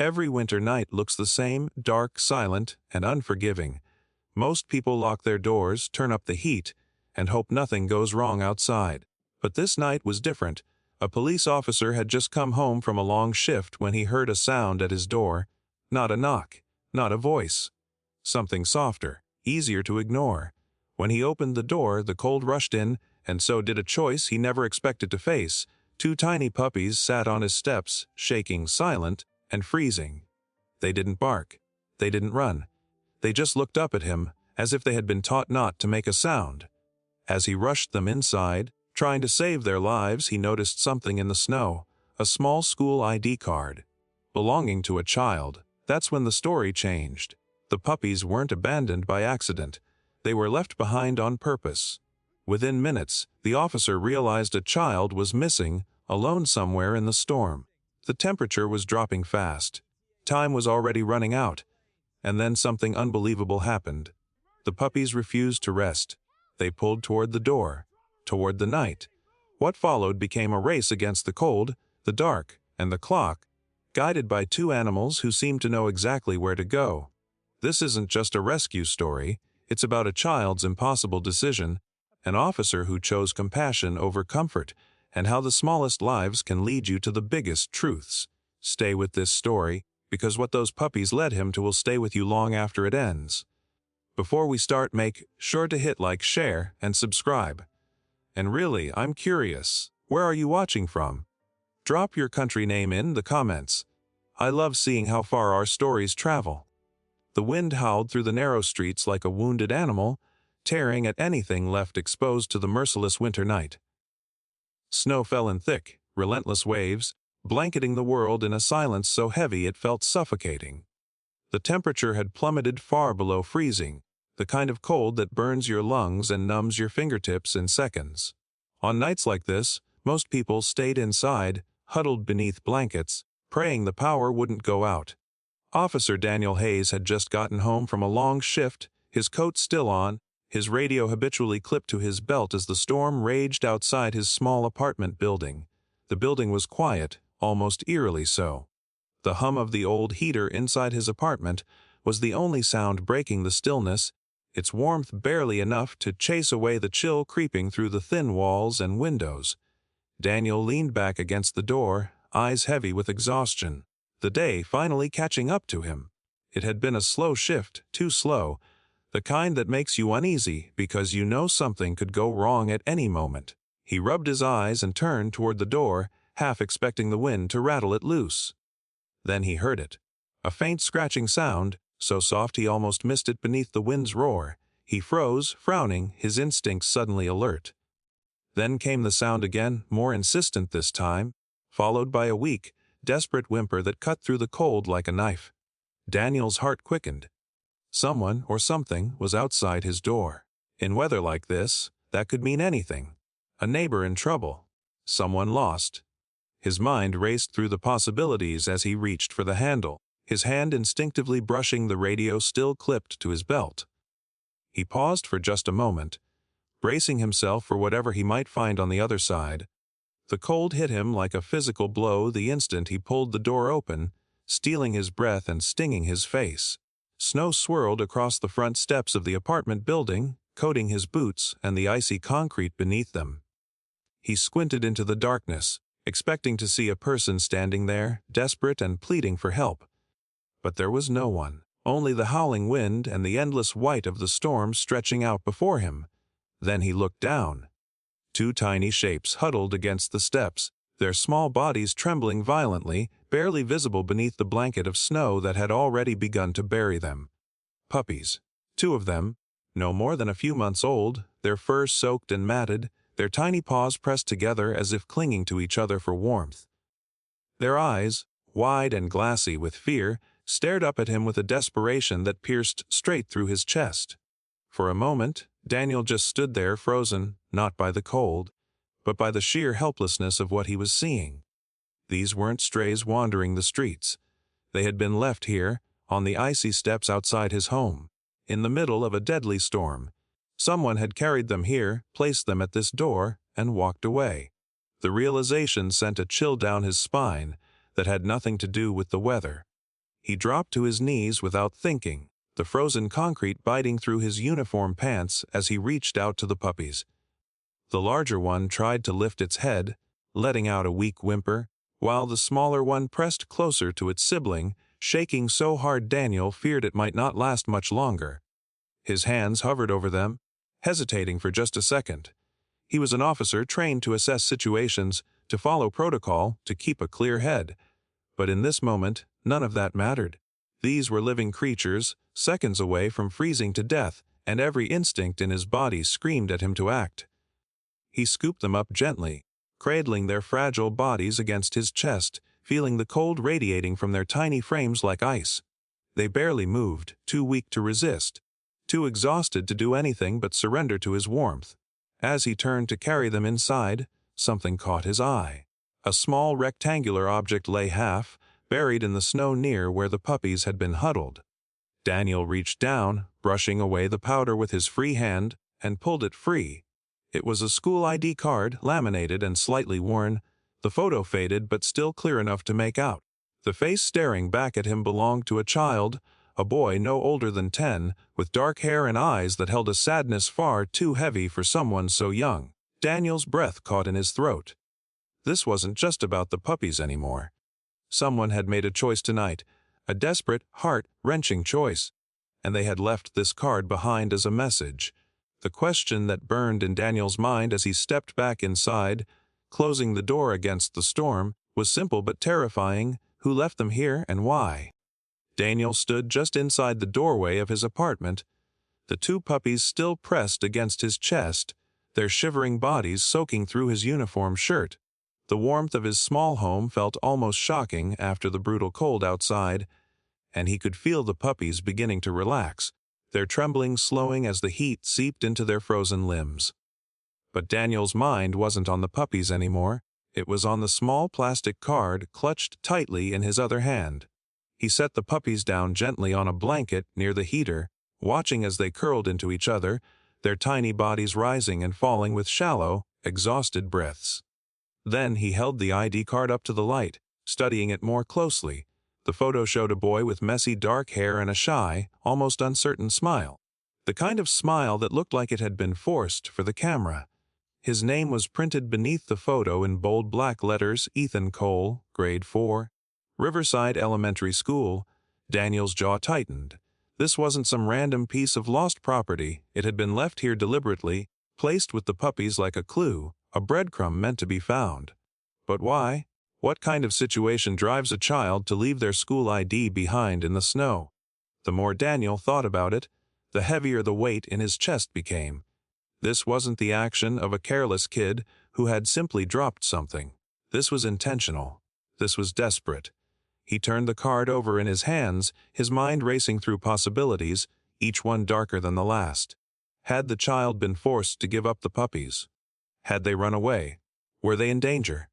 Every winter night looks the same, dark, silent, and unforgiving. Most people lock their doors, turn up the heat, and hope nothing goes wrong outside. But this night was different. A police officer had just come home from a long shift when he heard a sound at his door. Not a knock, not a voice. Something softer, easier to ignore. When he opened the door, the cold rushed in, and so did a choice he never expected to face. Two tiny puppies sat on his steps, shaking, silent, and freezing. They didn't bark. They didn't run. They just looked up at him, as if they had been taught not to make a sound. As he rushed them inside, trying to save their lives, he noticed something in the snow, a small school ID card. Belonging to a child. That's when the story changed. The puppies weren't abandoned by accident. They were left behind on purpose. Within minutes, the officer realized a child was missing, alone somewhere in the storm. The temperature was dropping fast. Time was already running out. And then something unbelievable happened. The puppies refused to rest. They pulled toward the door, toward the night. What followed became a race against the cold, the dark, and the clock, guided by two animals who seemed to know exactly where to go. This isn't just a rescue story. It's about a child's impossible decision, an officer who chose compassion over comfort, and how the smallest lives can lead you to the biggest truths. Stay with this story, because what those puppies led him to will stay with you long after it ends. Before we start, make sure to hit like, share, and subscribe. And really, I'm curious, where are you watching from? Drop your country name in the comments. I love seeing how far our stories travel. The wind howled through the narrow streets like a wounded animal, tearing at anything left exposed to the merciless winter night. Snow fell in thick, relentless waves, blanketing the world in a silence so heavy it felt suffocating. The temperature had plummeted far below freezing, the kind of cold that burns your lungs and numbs your fingertips in seconds. On nights like this, most people stayed inside, huddled beneath blankets, praying the power wouldn't go out. Officer Daniel Hayes had just gotten home from a long shift, his coat still on, his radio habitually clipped to his belt as the storm raged outside his small apartment building. The building was quiet, almost eerily so. The hum of the old heater inside his apartment was the only sound breaking the stillness, its warmth barely enough to chase away the chill creeping through the thin walls and windows. Daniel leaned back against the door, eyes heavy with exhaustion, the day finally catching up to him. It had been a slow shift, too slow, the kind that makes you uneasy because you know something could go wrong at any moment. He rubbed his eyes and turned toward the door, half expecting the wind to rattle it loose. Then he heard it. A faint scratching sound, so soft he almost missed it beneath the wind's roar. He froze, frowning, his instincts suddenly alert. Then came the sound again, more insistent this time, followed by a weak, desperate whimper that cut through the cold like a knife. Daniel's heart quickened. Someone or something was outside his door. In weather like this, that could mean anything. A neighbor in trouble. Someone lost. His mind raced through the possibilities as he reached for the handle, his hand instinctively brushing the radio still clipped to his belt. He paused for just a moment, bracing himself for whatever he might find on the other side. The cold hit him like a physical blow the instant he pulled the door open, stealing his breath and stinging his face. Snow swirled across the front steps of the apartment building, coating his boots and the icy concrete beneath them. He squinted into the darkness, expecting to see a person standing there, desperate and pleading for help. But there was no one, only the howling wind and the endless white of the storm stretching out before him. Then he looked down. Two tiny shapes huddled against the steps, their small bodies trembling violently, barely visible beneath the blanket of snow that had already begun to bury them. Puppies. Two of them, no more than a few months old, their fur soaked and matted, their tiny paws pressed together as if clinging to each other for warmth. Their eyes, wide and glassy with fear, stared up at him with a desperation that pierced straight through his chest. For a moment, Daniel just stood there frozen, not by the cold, but by the sheer helplessness of what he was seeing. These weren't strays wandering the streets. They had been left here, on the icy steps outside his home, in the middle of a deadly storm. Someone had carried them here, placed them at this door, and walked away. The realization sent a chill down his spine that had nothing to do with the weather. He dropped to his knees without thinking, the frozen concrete biting through his uniform pants as he reached out to the puppies. The larger one tried to lift its head, letting out a weak whimper, while the smaller one pressed closer to its sibling, shaking so hard Daniel feared it might not last much longer. His hands hovered over them, hesitating for just a second. He was an officer trained to assess situations, to follow protocol, to keep a clear head. But in this moment, none of that mattered. These were living creatures, seconds away from freezing to death, and every instinct in his body screamed at him to act. He scooped them up gently, cradling their fragile bodies against his chest, feeling the cold radiating from their tiny frames like ice. They barely moved, too weak to resist, too exhausted to do anything but surrender to his warmth. As he turned to carry them inside, something caught his eye. A small rectangular object lay half buried in the snow near where the puppies had been huddled. Daniel reached down, brushing away the powder with his free hand, and pulled it free. It was a school ID card, laminated and slightly worn, the photo faded but still clear enough to make out. The face staring back at him belonged to a child, a boy no older than 10, with dark hair and eyes that held a sadness far too heavy for someone so young. Daniel's breath caught in his throat. This wasn't just about the puppies anymore. Someone had made a choice tonight, a desperate, heart-wrenching choice, and they had left this card behind as a message. The question that burned in Daniel's mind as he stepped back inside, closing the door against the storm, was simple but terrifying: who left them here and why? Daniel stood just inside the doorway of his apartment, the two puppies still pressed against his chest, their shivering bodies soaking through his uniform shirt. The warmth of his small home felt almost shocking after the brutal cold outside, and he could feel the puppies beginning to relax, their trembling slowing as the heat seeped into their frozen limbs. But Daniel's mind wasn't on the puppies anymore. It was on the small plastic card clutched tightly in his other hand. He set the puppies down gently on a blanket near the heater, watching as they curled into each other, their tiny bodies rising and falling with shallow, exhausted breaths. Then he held the ID card up to the light, studying it more closely. The photo showed a boy with messy dark hair and a shy, almost uncertain smile. The kind of smile that looked like it had been forced for the camera. His name was printed beneath the photo in bold black letters: Ethan Cole, grade 4. Riverside Elementary School. Daniel's jaw tightened. This wasn't some random piece of lost property. It had been left here deliberately, placed with the puppies like a clue, a breadcrumb meant to be found. But why? What kind of situation drives a child to leave their school ID behind in the snow? The more Daniel thought about it, the heavier the weight in his chest became. This wasn't the action of a careless kid who had simply dropped something. This was intentional. This was desperate. He turned the card over in his hands, his mind racing through possibilities, each one darker than the last. Had the child been forced to give up the puppies? Had they run away? Were they in danger?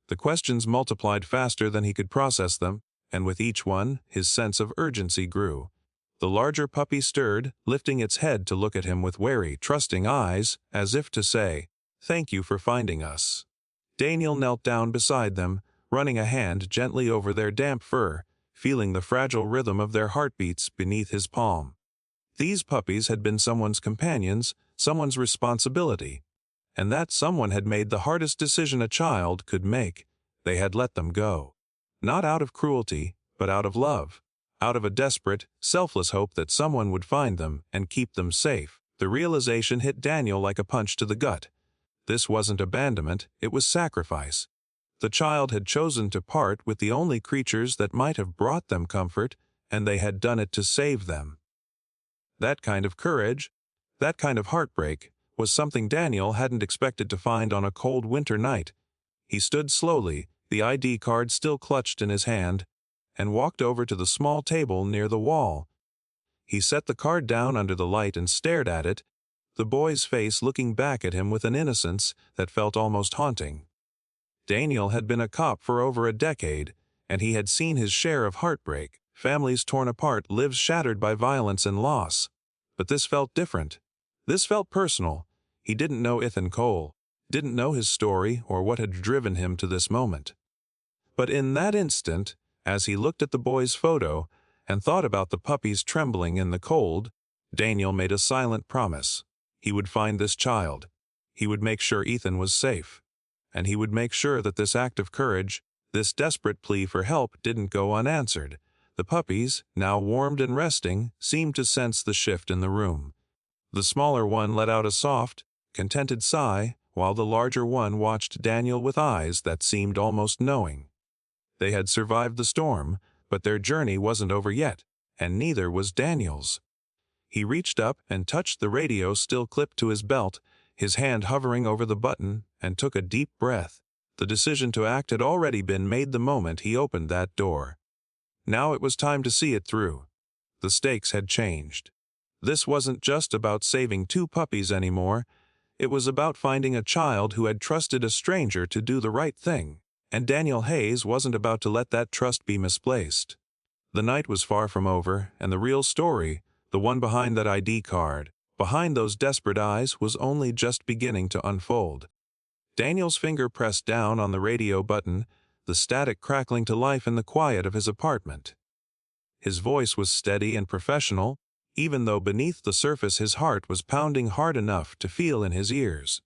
The questions multiplied faster than he could process them, and with each one, his sense of urgency grew. The larger puppy stirred, lifting its head to look at him with wary, trusting eyes, as if to say, "Thank you for finding us." Daniel knelt down beside them, running a hand gently over their damp fur, feeling the fragile rhythm of their heartbeats beneath his palm. These puppies had been someone's companions, someone's responsibility. And that someone had made the hardest decision a child could make. They had let them go. Not out of cruelty, but out of love. Out of a desperate, selfless hope that someone would find them and keep them safe. The realization hit Daniel like a punch to the gut. This wasn't abandonment, it was sacrifice. The child had chosen to part with the only creatures that might have brought them comfort, and they had done it to save them. That kind of courage, that kind of heartbreak, was something Daniel hadn't expected to find on a cold winter night. He stood slowly, the ID card still clutched in his hand, and walked over to the small table near the wall. He set the card down under the light and stared at it, the boy's face looking back at him with an innocence that felt almost haunting. Daniel had been a cop for over a decade, and he had seen his share of heartbreak, families torn apart, lives shattered by violence and loss. But this felt different. This felt personal. He didn't know Ethan Cole, didn't know his story or what had driven him to this moment. But in that instant, As he looked at the boy's photo and thought about the puppies trembling in the cold, Daniel made a silent promise. He would find this child. He would make sure Ethan was safe. And he would make sure that this act of courage, this desperate plea for help, didn't go unanswered. The puppies, now warmed and resting, seemed to sense the shift in the room. The smaller one let out a soft, contented sigh, while the larger one watched Daniel with eyes that seemed almost knowing. They had survived the storm, but their journey wasn't over yet, and neither was Daniel's. He reached up and touched the radio still clipped to his belt, his hand hovering over the button, and took a deep breath. The decision to act had already been made the moment he opened that door. Now it was time to see it through. The stakes had changed. This wasn't just about saving 2 puppies anymore. It was about finding a child who had trusted a stranger to do the right thing, and Daniel Hayes wasn't about to let that trust be misplaced. The night was far from over, and the real story, the one behind that ID card, behind those desperate eyes, was only just beginning to unfold. Daniel's finger pressed down on the radio button, the static crackling to life in the quiet of his apartment. His voice was steady and professional, even though beneath the surface his heart was pounding hard enough to feel in his ears.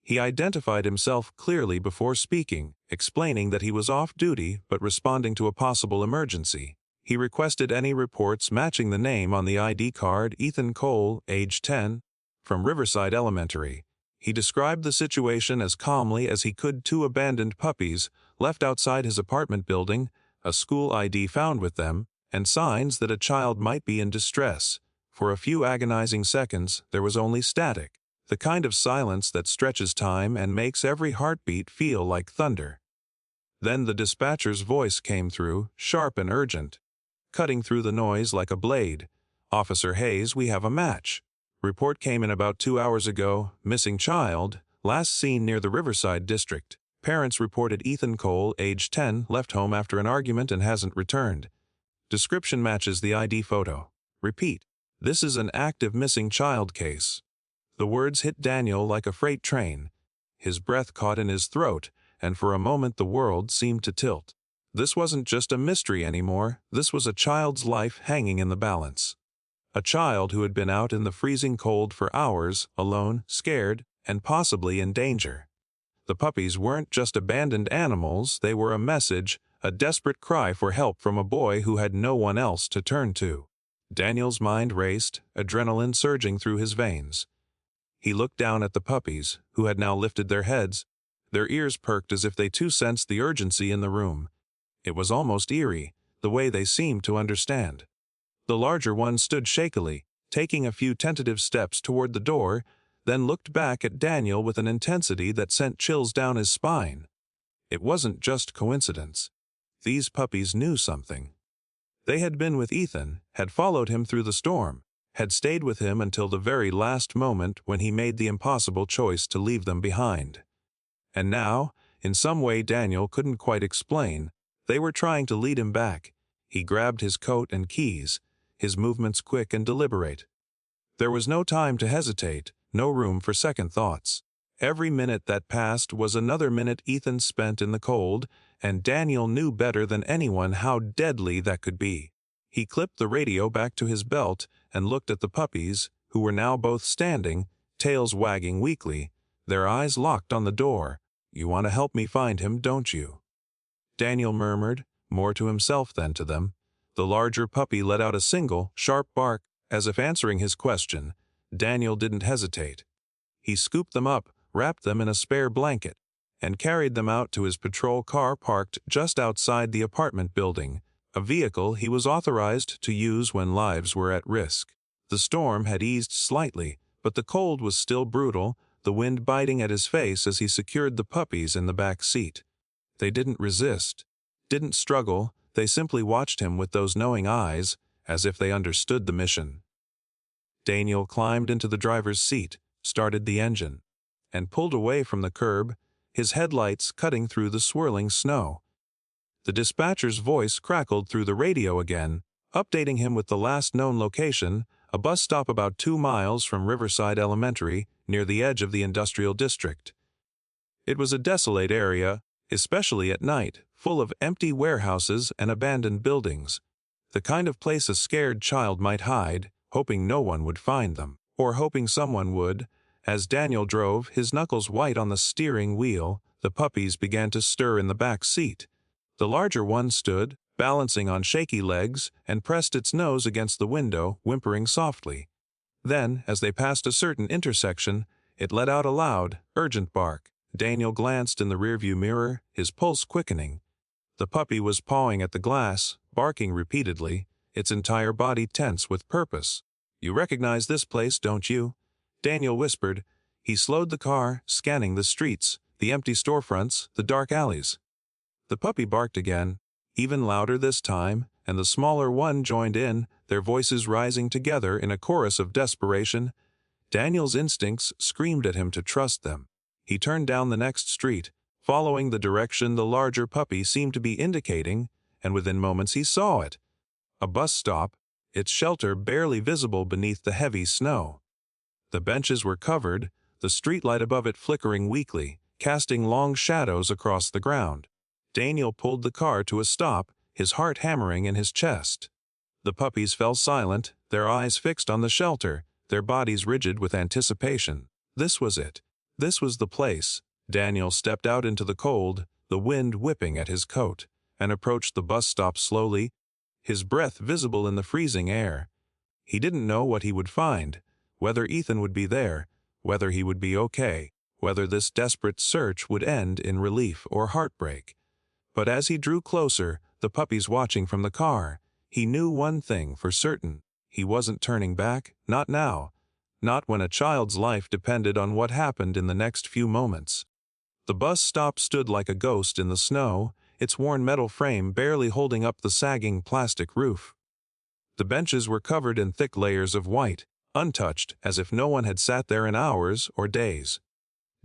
He identified himself clearly before speaking, explaining that he was off duty but responding to a possible emergency. He requested any reports matching the name on the ID card, Ethan Cole, age 10, from Riverside Elementary. He described the situation as calmly as he could: 2 abandoned puppies left outside his apartment building, a school ID found with them, and signs that a child might be in distress. For a few agonizing seconds, there was only static, the kind of silence that stretches time and makes every heartbeat feel like thunder. Then the dispatcher's voice came through, sharp and urgent, cutting through the noise like a blade. "Officer Hayes, we have a match. Report came in about 2 hours ago. Missing child, last seen near the Riverside district. Parents reported Ethan Cole, age 10, left home after an argument and hasn't returned. Description matches the ID photo. Repeat, this is an active missing child case." The words hit Daniel like a freight train. His breath caught in his throat, and for a moment the world seemed to tilt. This wasn't just a mystery anymore. This was a child's life hanging in the balance. A child who had been out in the freezing cold for hours, alone, scared, and possibly in danger. The puppies weren't just abandoned animals, they were a message, a desperate cry for help from a boy who had no one else to turn to. Daniel's mind raced, adrenaline surging through his veins. He looked down at the puppies, who had now lifted their heads. Their ears perked as if they too sensed the urgency in the room. It was almost eerie, the way they seemed to understand. The larger one stood shakily, taking a few tentative steps toward the door, then looked back at Daniel with an intensity that sent chills down his spine. It wasn't just coincidence. These puppies knew something. They had been with Ethan, had followed him through the storm, had stayed with him until the very last moment when he made the impossible choice to leave them behind. And now, in some way Daniel couldn't quite explain, they were trying to lead him back. He grabbed his coat and keys, his movements quick and deliberate. There was no time to hesitate, no room for second thoughts. Every minute that passed was another minute Ethan spent in the cold, and Daniel knew better than anyone how deadly that could be. He clipped the radio back to his belt and looked at the puppies, who were now both standing, tails wagging weakly, their eyes locked on the door. "You want to help me find him, don't you?" Daniel murmured, more to himself than to them. The larger puppy let out a single, sharp bark, as if answering his question. Daniel didn't hesitate. He scooped them up, wrapped them in a spare blanket, and carried them out to his patrol car parked just outside the apartment building, a vehicle he was authorized to use when lives were at risk. The storm had eased slightly, but the cold was still brutal, the wind biting at his face as he secured the puppies in the back seat. They didn't resist, didn't struggle, they simply watched him with those knowing eyes, as if they understood the mission. Daniel climbed into the driver's seat, started the engine, and pulled away from the curb, his headlights cutting through the swirling snow. The dispatcher's voice crackled through the radio again, updating him with the last known location, a bus stop about 2 miles from Riverside Elementary, near the edge of the industrial district. It was a desolate area, especially at night, full of empty warehouses and abandoned buildings. The kind of place a scared child might hide, hoping no one would find them, or hoping someone would. As Daniel drove, his knuckles white on the steering wheel, the puppies began to stir in the back seat. The larger one stood, balancing on shaky legs, and pressed its nose against the window, whimpering softly. Then, as they passed a certain intersection, it let out a loud, urgent bark. Daniel glanced in the rearview mirror, his pulse quickening. The puppy was pawing at the glass, barking repeatedly, its entire body tense with purpose. "You recognize this place, don't you?" Daniel whispered. He slowed the car, scanning the streets, the empty storefronts, the dark alleys. The puppy barked again, even louder this time, and the smaller one joined in, their voices rising together in a chorus of desperation. Daniel's instincts screamed at him to trust them. He turned down the next street, following the direction the larger puppy seemed to be indicating, and within moments he saw it. A bus stop, its shelter barely visible beneath the heavy snow. The benches were covered, the streetlight above it flickering weakly, casting long shadows across the ground. Daniel pulled the car to a stop, his heart hammering in his chest. The puppies fell silent, their eyes fixed on the shelter, their bodies rigid with anticipation. This was it. This was the place. Daniel stepped out into the cold, the wind whipping at his coat, and approached the bus stop slowly, his breath visible in the freezing air. He didn't know what he would find, whether Ethan would be there, whether he would be okay, whether this desperate search would end in relief or heartbreak. But as he drew closer, the puppies watching from the car, he knew one thing for certain. He wasn't turning back, not now. Not when a child's life depended on what happened in the next few moments. The bus stop stood like a ghost in the snow, its worn metal frame barely holding up the sagging plastic roof. The benches were covered in thick layers of white, untouched as if no one had sat there in hours or days.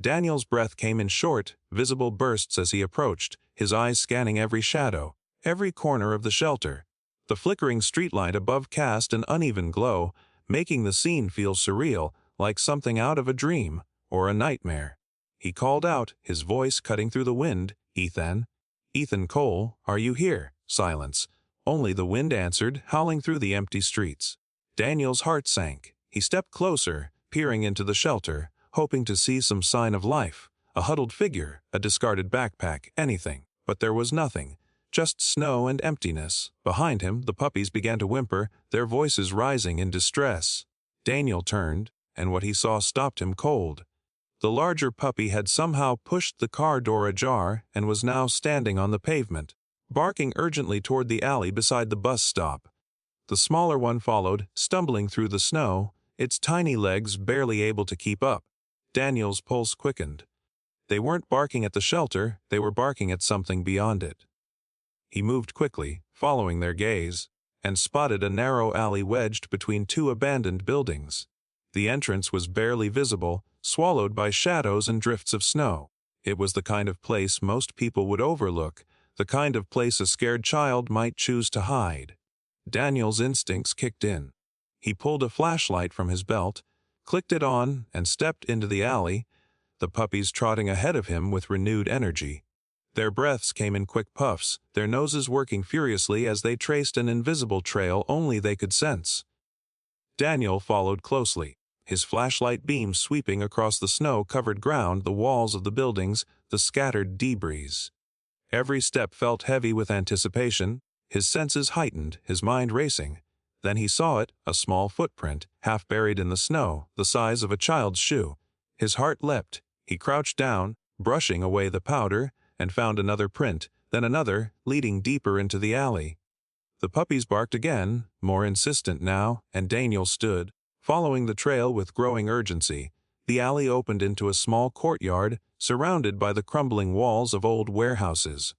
Daniel's breath came in short, visible bursts as he approached, his eyes scanning every shadow, every corner of the shelter. The flickering streetlight above cast an uneven glow, making the scene feel surreal, like something out of a dream or a nightmare. He called out, his voice cutting through the wind, "Ethan? Ethan Cole, are you here?" Silence. Only the wind answered, howling through the empty streets. Daniel's heart sank. He stepped closer, peering into the shelter, hoping to see some sign of life, a huddled figure, a discarded backpack, anything. But there was nothing. Just snow and emptiness. Behind him, the puppies began to whimper, their voices rising in distress. Daniel turned, and what he saw stopped him cold. The larger puppy had somehow pushed the car door ajar and was now standing on the pavement, barking urgently toward the alley beside the bus stop. The smaller one followed, stumbling through the snow, its tiny legs barely able to keep up. Daniel's pulse quickened. They weren't barking at the shelter, they were barking at something beyond it. He moved quickly, following their gaze, and spotted a narrow alley wedged between two abandoned buildings. The entrance was barely visible, swallowed by shadows and drifts of snow. It was the kind of place most people would overlook, the kind of place a scared child might choose to hide. Daniel's instincts kicked in. He pulled a flashlight from his belt, clicked it on, and stepped into the alley, the puppies trotting ahead of him with renewed energy. Their breaths came in quick puffs, their noses working furiously as they traced an invisible trail only they could sense. Daniel followed closely, his flashlight beam sweeping across the snow-covered ground, the walls of the buildings, the scattered debris. Every step felt heavy with anticipation, his senses heightened, his mind racing. Then he saw it, a small footprint, half buried in the snow, the size of a child's shoe. His heart leapt. He crouched down, brushing away the powder, and found another print, then another, leading deeper into the alley. The puppies barked again, more insistent now, and Daniel stood, following the trail with growing urgency. The alley opened into a small courtyard, surrounded by the crumbling walls of old warehouses.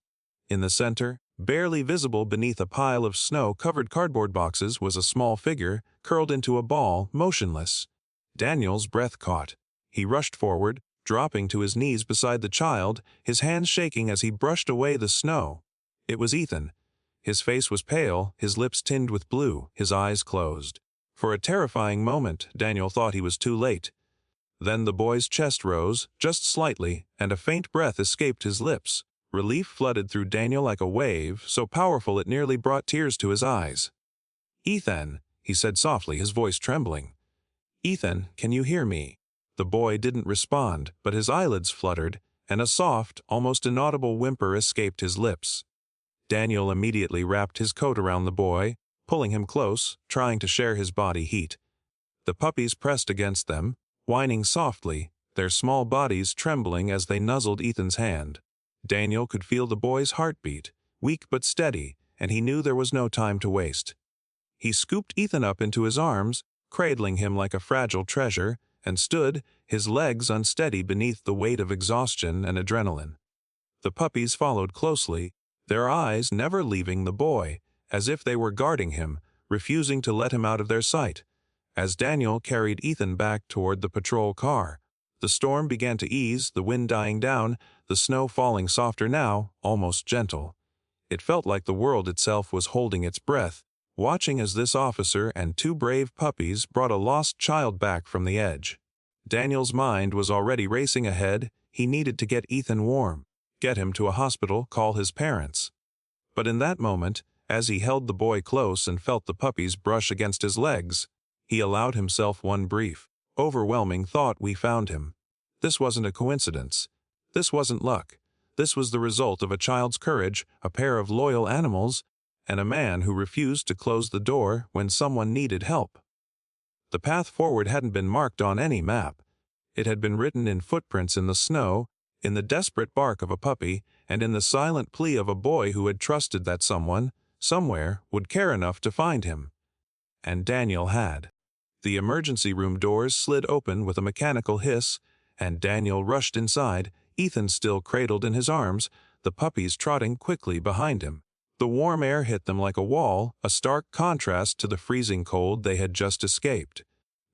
In the center, barely visible beneath a pile of snow-covered cardboard boxes, was a small figure, curled into a ball, motionless. Daniel's breath caught. He rushed forward, dropping to his knees beside the child, his hands shaking as he brushed away the snow. It was Ethan. His face was pale, his lips tinged with blue, his eyes closed. For a terrifying moment, Daniel thought he was too late. Then the boy's chest rose, just slightly, and a faint breath escaped his lips. Relief flooded through Daniel like a wave, so powerful it nearly brought tears to his eyes. "Ethan," he said softly, his voice trembling. "Ethan, can you hear me?" The boy didn't respond, but his eyelids fluttered, and a soft, almost inaudible whimper escaped his lips. Daniel immediately wrapped his coat around the boy, pulling him close, trying to share his body heat. The puppies pressed against them, whining softly, their small bodies trembling as they nuzzled Ethan's hand. Daniel could feel the boy's heartbeat, weak but steady, and he knew there was no time to waste. He scooped Ethan up into his arms, cradling him like a fragile treasure, and stood, his legs unsteady beneath the weight of exhaustion and adrenaline. The puppies followed closely, their eyes never leaving the boy, as if they were guarding him, refusing to let him out of their sight. As Daniel carried Ethan back toward the patrol car, the storm began to ease, the wind dying down, the snow falling softer now, almost gentle. It felt like the world itself was holding its breath, watching as this officer and two brave puppies brought a lost child back from the edge. Daniel's mind was already racing ahead. He needed to get Ethan warm, get him to a hospital, call his parents. But in that moment, as he held the boy close and felt the puppies brush against his legs, he allowed himself one brief, overwhelming thought: we found him. This wasn't a coincidence. This wasn't luck. This was the result of a child's courage, a pair of loyal animals, and a man who refused to close the door when someone needed help. The path forward hadn't been marked on any map. It had been written in footprints in the snow, in the desperate bark of a puppy, and in the silent plea of a boy who had trusted that someone, somewhere, would care enough to find him. And Daniel had. The emergency room doors slid open with a mechanical hiss, and Daniel rushed inside, Ethan still cradled in his arms, the puppies trotting quickly behind him. The warm air hit them like a wall, a stark contrast to the freezing cold they had just escaped.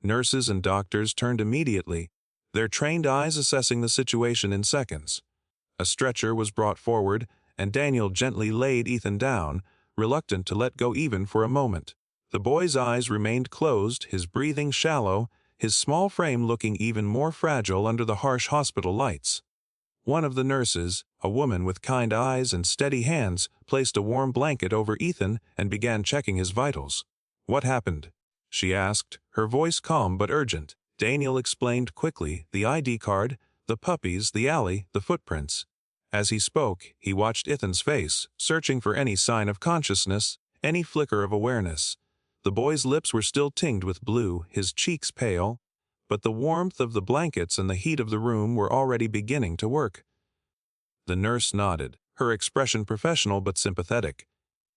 Nurses and doctors turned immediately, their trained eyes assessing the situation in seconds. A stretcher was brought forward, and Daniel gently laid Ethan down, reluctant to let go even for a moment. The boy's eyes remained closed, his breathing shallow, his small frame looking even more fragile under the harsh hospital lights. One of the nurses, a woman with kind eyes and steady hands, placed a warm blanket over Ethan and began checking his vitals. "What happened?" she asked, her voice calm but urgent. Daniel explained quickly: the ID card, the puppies, the alley, the footprints. As he spoke, he watched Ethan's face, searching for any sign of consciousness, any flicker of awareness. The boy's lips were still tinged with blue, his cheeks pale, but the warmth of the blankets and the heat of the room were already beginning to work. The nurse nodded, her expression professional but sympathetic.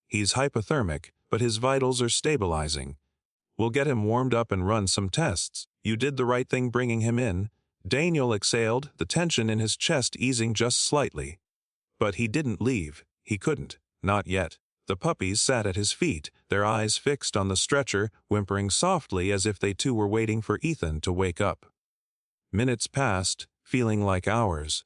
"He's hypothermic, but his vitals are stabilizing. We'll get him warmed up and run some tests. You did the right thing bringing him in." Daniel exhaled, the tension in his chest easing just slightly. But he didn't leave. He couldn't. Not yet. The puppies sat at his feet, their eyes fixed on the stretcher, whimpering softly as if they too were waiting for Ethan to wake up. Minutes passed, feeling like hours.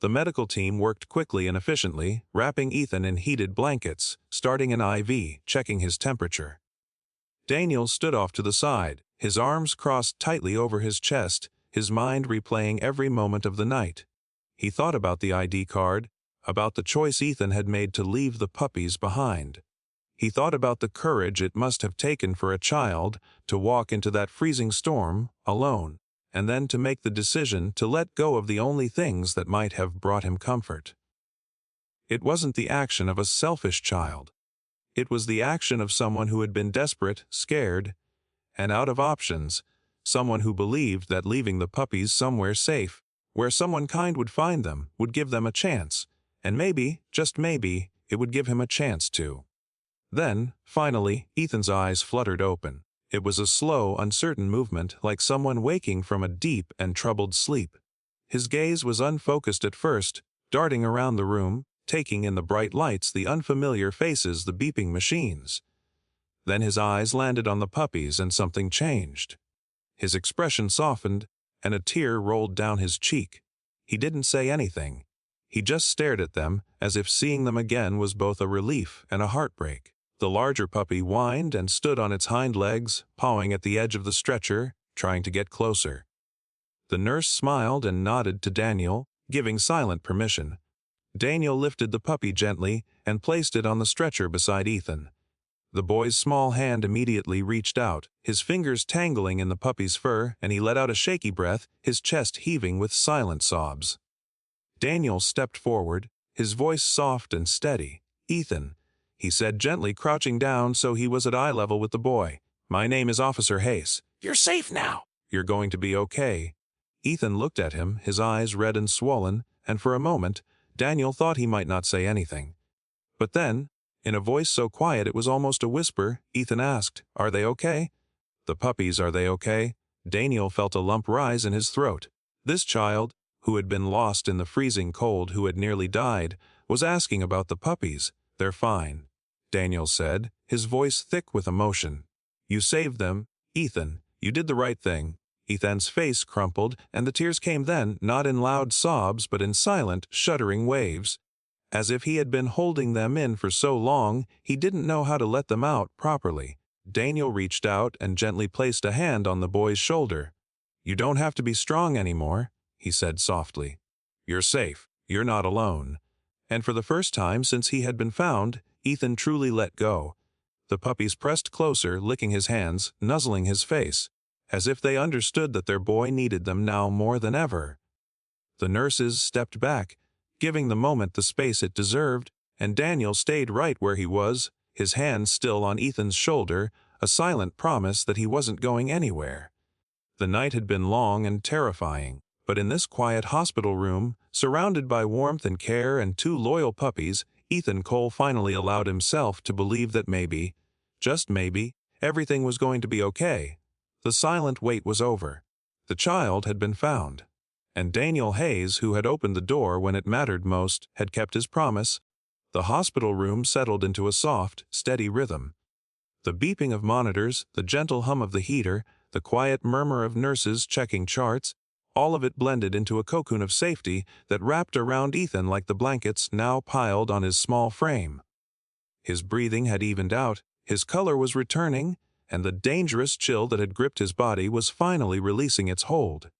The medical team worked quickly and efficiently, wrapping Ethan in heated blankets, starting an IV, checking his temperature. Daniel stood off to the side, his arms crossed tightly over his chest, his mind replaying every moment of the night. He thought about the ID card, about the choice Ethan had made to leave the puppies behind. He thought about the courage it must have taken for a child to walk into that freezing storm, alone, and then to make the decision to let go of the only things that might have brought him comfort. It wasn't the action of a selfish child. It was the action of someone who had been desperate, scared, and out of options, someone who believed that leaving the puppies somewhere safe, where someone kind would find them, would give them a chance, and maybe, just maybe, it would give him a chance too. Then, finally, Ethan's eyes fluttered open. It was a slow, uncertain movement, like someone waking from a deep and troubled sleep. His gaze was unfocused at first, darting around the room, taking in the bright lights, the unfamiliar faces, the beeping machines. Then his eyes landed on the puppies and something changed. His expression softened, and a tear rolled down his cheek. He didn't say anything. He just stared at them, as if seeing them again was both a relief and a heartbreak. The larger puppy whined and stood on its hind legs, pawing at the edge of the stretcher, trying to get closer. The nurse smiled and nodded to Daniel, giving silent permission. Daniel lifted the puppy gently and placed it on the stretcher beside Ethan. The boy's small hand immediately reached out, his fingers tangling in the puppy's fur, and he let out a shaky breath, his chest heaving with silent sobs. Daniel stepped forward, his voice soft and steady. "Ethan," he said gently, crouching down so he was at eye level with the boy. "My name is Officer Hayes. You're safe now. You're going to be okay." Ethan looked at him, his eyes red and swollen, and for a moment, Daniel thought he might not say anything. But then, in a voice so quiet it was almost a whisper, Ethan asked, "Are they okay?" "The puppies, are they okay?" Daniel felt a lump rise in his throat. This child, who had been lost in the freezing cold, who had nearly died, was asking about the puppies. "They're fine," Daniel said, his voice thick with emotion. "You saved them, Ethan. You did the right thing." Ethan's face crumpled, and the tears came then, not in loud sobs but in silent, shuddering waves. As if he had been holding them in for so long, he didn't know how to let them out properly. Daniel reached out and gently placed a hand on the boy's shoulder. "You don't have to be strong anymore," he said softly. "You're safe. You're not alone." And for the first time since he had been found, Ethan truly let go. The puppies pressed closer, licking his hands, nuzzling his face, as if they understood that their boy needed them now more than ever. The nurses stepped back, giving the moment the space it deserved, and Daniel stayed right where he was, his hand still on Ethan's shoulder, a silent promise that he wasn't going anywhere. The night had been long and terrifying, but in this quiet hospital room, surrounded by warmth and care and two loyal puppies, Ethan Cole finally allowed himself to believe that maybe, just maybe, everything was going to be okay. The silent wait was over. The child had been found. And Daniel Hayes, who had opened the door when it mattered most, had kept his promise. The hospital room settled into a soft, steady rhythm. The beeping of monitors, the gentle hum of the heater, the quiet murmur of nurses checking charts, all of it blended into a cocoon of safety that wrapped around Ethan like the blankets now piled on his small frame. His breathing had evened out, his color was returning, and the dangerous chill that had gripped his body was finally releasing its hold.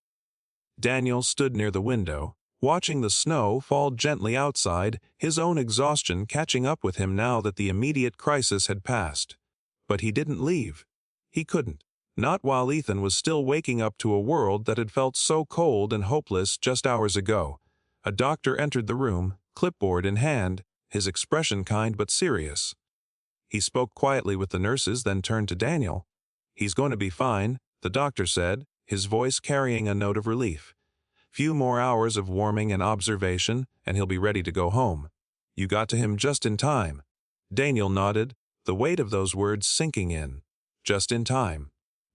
Daniel stood near the window, watching the snow fall gently outside, his own exhaustion catching up with him now that the immediate crisis had passed. But he didn't leave. He couldn't. Not while Ethan was still waking up to a world that had felt so cold and hopeless just hours ago. A doctor entered the room, clipboard in hand, his expression kind but serious. He spoke quietly with the nurses, then turned to Daniel. "He's going to be fine," the doctor said, his voice carrying a note of relief. "Few more hours of warming and observation, and he'll be ready to go home. You got to him just in time." Daniel nodded, the weight of those words sinking in. Just in time.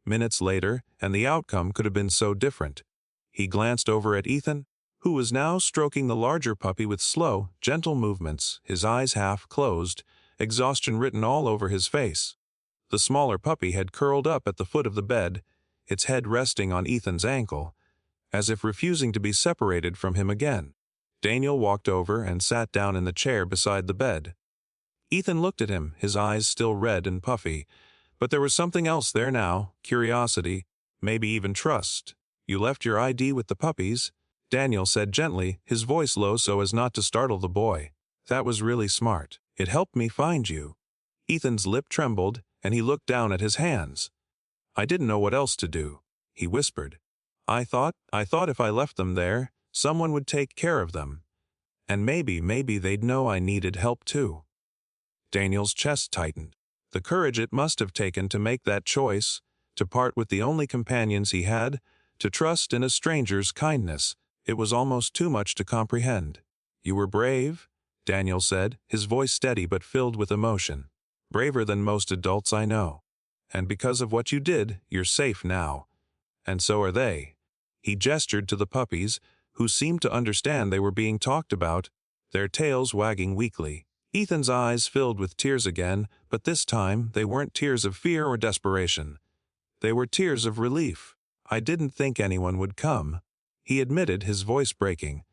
Minutes later, and the outcome could have been so different. He glanced over at Ethan, who was now stroking the larger puppy with slow, gentle movements, his eyes half closed, exhaustion written all over his face. The smaller puppy had curled up at the foot of the bed, its head resting on Ethan's ankle, as if refusing to be separated from him again. Daniel walked over and sat down in the chair beside the bed. Ethan looked at him, his eyes still red and puffy, but there was something else there now, curiosity, maybe even trust. "You left your ID with the puppies," Daniel said gently, his voice low so as not to startle the boy. "That was really smart. It helped me find you." Ethan's lip trembled, and he looked down at his hands. "I didn't know what else to do," he whispered. I thought if I left them there, someone would take care of them. And maybe they'd know I needed help too." Daniel's chest tightened. The courage it must have taken to make that choice, to part with the only companions he had, to trust in a stranger's kindness, it was almost too much to comprehend. "You were brave," Daniel said, his voice steady but filled with emotion. "Braver than most adults I know. And because of what you did, you're safe now. And so are they." He gestured to the puppies, who seemed to understand they were being talked about, their tails wagging weakly. Ethan's eyes filled with tears again, but this time they weren't tears of fear or desperation. They were tears of relief. "I didn't think anyone would come," he admitted, his voice breaking.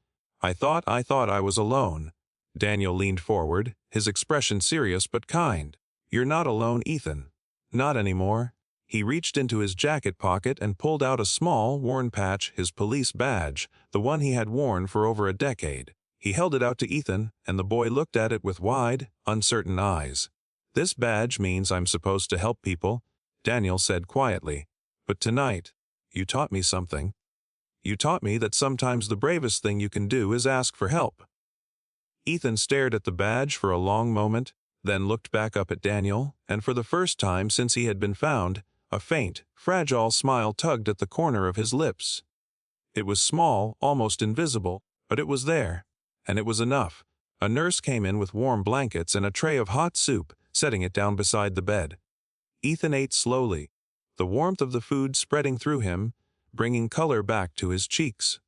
I thought I was alone." Daniel leaned forward, his expression serious but kind. "You're not alone, Ethan. Not anymore." He reached into his jacket pocket and pulled out a small, worn patch, his police badge, the one he had worn for over a decade. He held it out to Ethan, and the boy looked at it with wide, uncertain eyes. "This badge means I'm supposed to help people," Daniel said quietly. "But tonight, you taught me something. You taught me that sometimes the bravest thing you can do is ask for help." Ethan stared at the badge for a long moment, then looked back up at Daniel, and for the first time since he had been found, a faint, fragile smile tugged at the corner of his lips. It was small, almost invisible, but it was there, and it was enough. A nurse came in with warm blankets and a tray of hot soup, setting it down beside the bed. Ethan ate slowly, the warmth of the food spreading through him, bringing color back to his cheeks.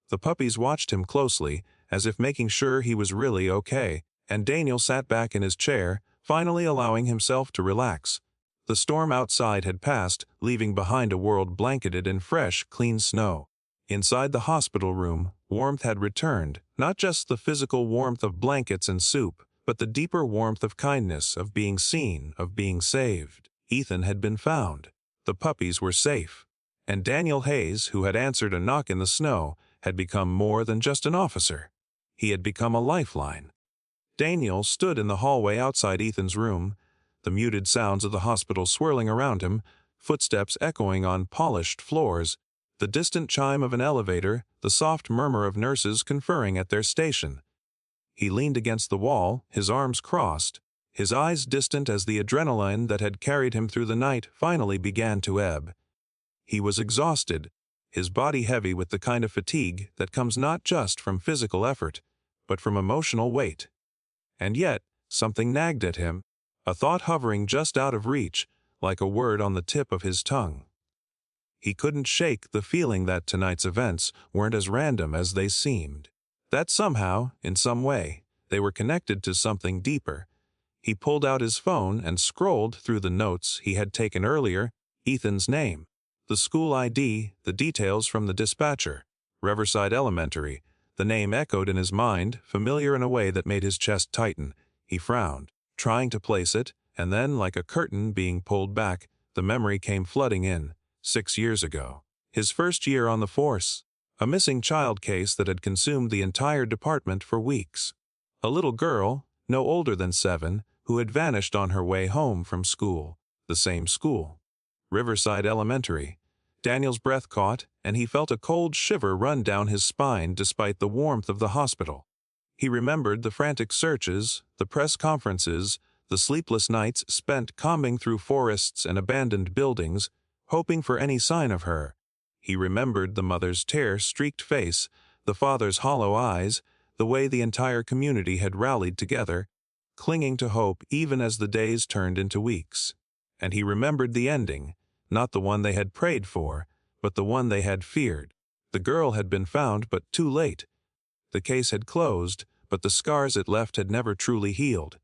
The puppies watched him closely, as if making sure he was really okay, and Daniel sat back in his chair, finally allowing himself to relax. The storm outside had passed, leaving behind a world blanketed in fresh, clean snow. Inside the hospital room, warmth had returned, not just the physical warmth of blankets and soup, but the deeper warmth of kindness, of being seen, of being saved. Ethan had been found. The puppies were safe. And Daniel Hayes, who had answered a knock in the snow, had become more than just an officer. He had become a lifeline. Daniel stood in the hallway outside Ethan's room, the muted sounds of the hospital swirling around him, footsteps echoing on polished floors, the distant chime of an elevator, the soft murmur of nurses conferring at their station. He leaned against the wall, his arms crossed, his eyes distant as the adrenaline that had carried him through the night finally began to ebb. He was exhausted, his body heavy with the kind of fatigue that comes not just from physical effort, but from emotional weight. And yet, something nagged at him, a thought hovering just out of reach, like a word on the tip of his tongue. He couldn't shake the feeling that tonight's events weren't as random as they seemed. That somehow, in some way, they were connected to something deeper. He pulled out his phone and scrolled through the notes he had taken earlier, Ethan's name, the school ID, the details from the dispatcher, Riverside Elementary. The name echoed in his mind, familiar in a way that made his chest tighten. He frowned, trying to place it, and then, like a curtain being pulled back, the memory came flooding in. 6 years ago. His first year on the force. A missing child case that had consumed the entire department for weeks. A little girl, no older than 7, who had vanished on her way home from school. The same school. Riverside Elementary. Daniel's breath caught, and he felt a cold shiver run down his spine despite the warmth of the hospital. He remembered the frantic searches, the press conferences, the sleepless nights spent combing through forests and abandoned buildings, hoping for any sign of her. He remembered the mother's tear-streaked face, the father's hollow eyes, the way the entire community had rallied together, clinging to hope even as the days turned into weeks. And he remembered the ending, not the one they had prayed for, but the one they had feared. The girl had been found, but too late. The case had closed, but the scars it left had never truly healed.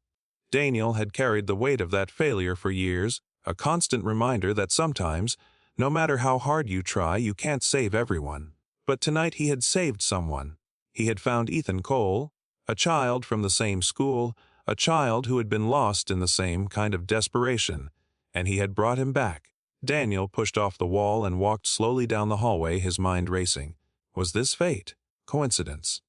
Daniel had carried the weight of that failure for years, a constant reminder that sometimes, no matter how hard you try, you can't save everyone. But tonight he had saved someone. He had found Ethan Cole, a child from the same school, a child who had been lost in the same kind of desperation, and he had brought him back. Daniel pushed off the wall and walked slowly down the hallway, his mind racing. Was this fate? Coincidence?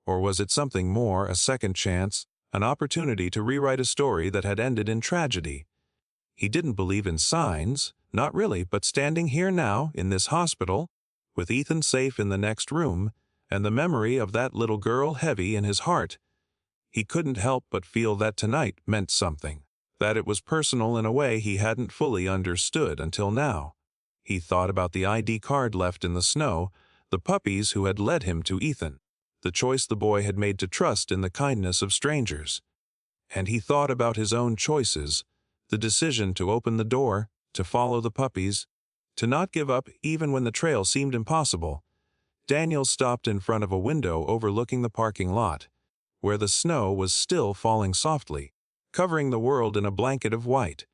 Or was it something more, a second chance, an opportunity to rewrite a story that had ended in tragedy? He didn't believe in signs, not really, but standing here now, in this hospital, with Ethan safe in the next room, and the memory of that little girl heavy in his heart, he couldn't help but feel that tonight meant something, that it was personal in a way he hadn't fully understood until now. He thought about the ID card left in the snow, the puppies who had led him to Ethan, the choice the boy had made to trust in the kindness of strangers. And he thought about his own choices, the decision to open the door, to follow the puppies, to not give up even when the trail seemed impossible. Daniel stopped in front of a window overlooking the parking lot, where the snow was still falling softly, covering the world in a blanket of white.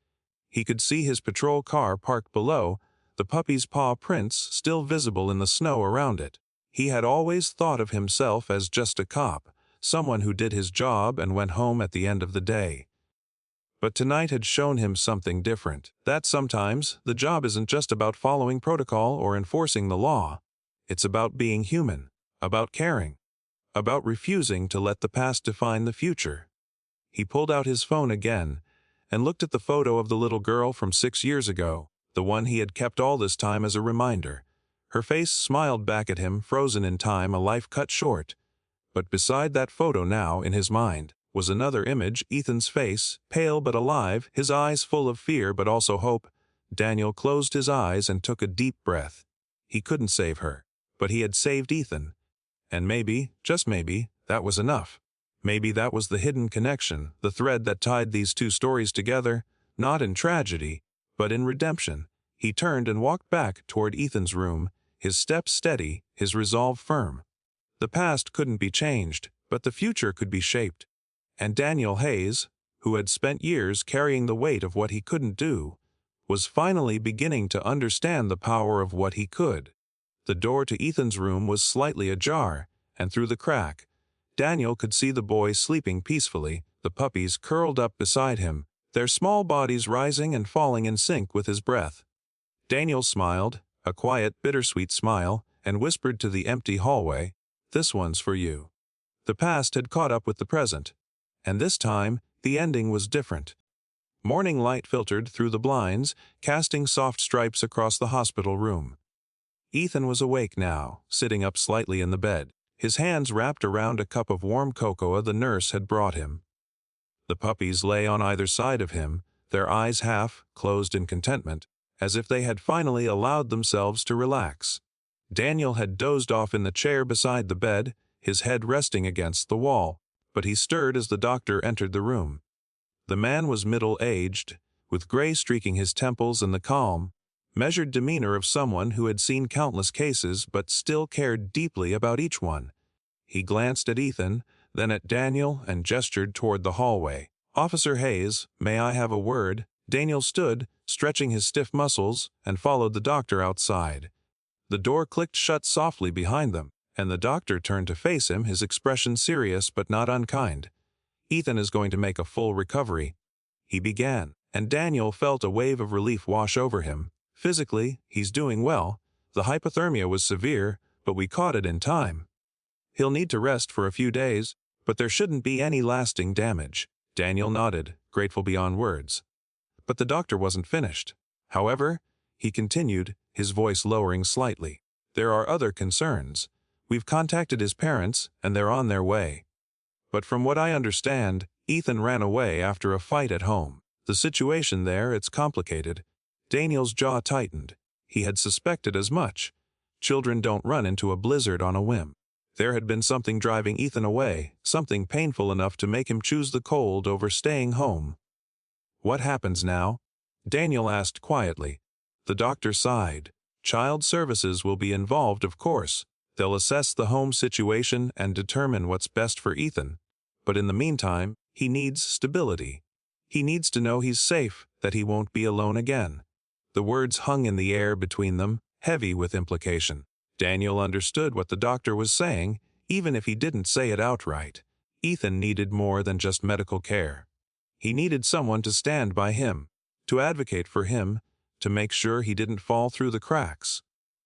He could see his patrol car parked below, the puppy's paw prints still visible in the snow around it. He had always thought of himself as just a cop, someone who did his job and went home at the end of the day. But tonight had shown him something different, that sometimes the job isn't just about following protocol or enforcing the law. It's about being human, about caring, about refusing to let the past define the future. He pulled out his phone again and looked at the photo of the little girl from 6 years ago, the one he had kept all this time as a reminder. Her face smiled back at him, frozen in time, a life cut short. But beside that photo now, in his mind, was another image, Ethan's face, pale but alive, his eyes full of fear but also hope. Daniel closed his eyes and took a deep breath. He couldn't save her, but he had saved Ethan. And maybe, just maybe, that was enough. Maybe that was the hidden connection, the thread that tied these two stories together, not in tragedy, but in redemption. He turned and walked back toward Ethan's room, his steps steady, his resolve firm. The past couldn't be changed, but the future could be shaped. And Daniel Hayes, who had spent years carrying the weight of what he couldn't do, was finally beginning to understand the power of what he could. The door to Ethan's room was slightly ajar, and through the crack, Daniel could see the boy sleeping peacefully, the puppies curled up beside him, their small bodies rising and falling in sync with his breath. Daniel smiled, a quiet, bittersweet smile, and whispered to the empty hallway, "This one's for you." The past had caught up with the present, and this time the ending was different. Morning light filtered through the blinds, casting soft stripes across the hospital room. Ethan was awake now, sitting up slightly in the bed, his hands wrapped around a cup of warm cocoa the nurse had brought him. The puppies lay on either side of him, their eyes half closed in contentment, as if they had finally allowed themselves to relax. Daniel had dozed off in the chair beside the bed, his head resting against the wall, but he stirred as the doctor entered the room. The man was middle-aged, with gray streaking his temples and the calm, measured demeanor of someone who had seen countless cases but still cared deeply about each one. He glanced at Ethan, then at Daniel, and gestured toward the hallway. "Officer Hayes, may I have a word?" Daniel stood, stretching his stiff muscles, and followed the doctor outside. The door clicked shut softly behind them, and the doctor turned to face him, his expression serious but not unkind. "Ethan is going to make a full recovery," he began, and Daniel felt a wave of relief wash over him. "Physically, he's doing well. The hypothermia was severe, but we caught it in time. He'll need to rest for a few days, but there shouldn't be any lasting damage." Daniel nodded, grateful beyond words. But the doctor wasn't finished. "However," he continued, his voice lowering slightly, "there are other concerns. We've contacted his parents, and they're on their way. But from what I understand, Ethan ran away after a fight at home. The situation there, it's complicated." Daniel's jaw tightened. He had suspected as much. Children don't run into a blizzard on a whim. There had been something driving Ethan away, something painful enough to make him choose the cold over staying home. "What happens now?" Daniel asked quietly. The doctor sighed. "Child services will be involved, of course. They'll assess the home situation and determine what's best for Ethan. But in the meantime, he needs stability. He needs to know he's safe, that he won't be alone again." The words hung in the air between them, heavy with implication. Daniel understood what the doctor was saying, even if he didn't say it outright. Ethan needed more than just medical care. He needed someone to stand by him, to advocate for him, to make sure he didn't fall through the cracks.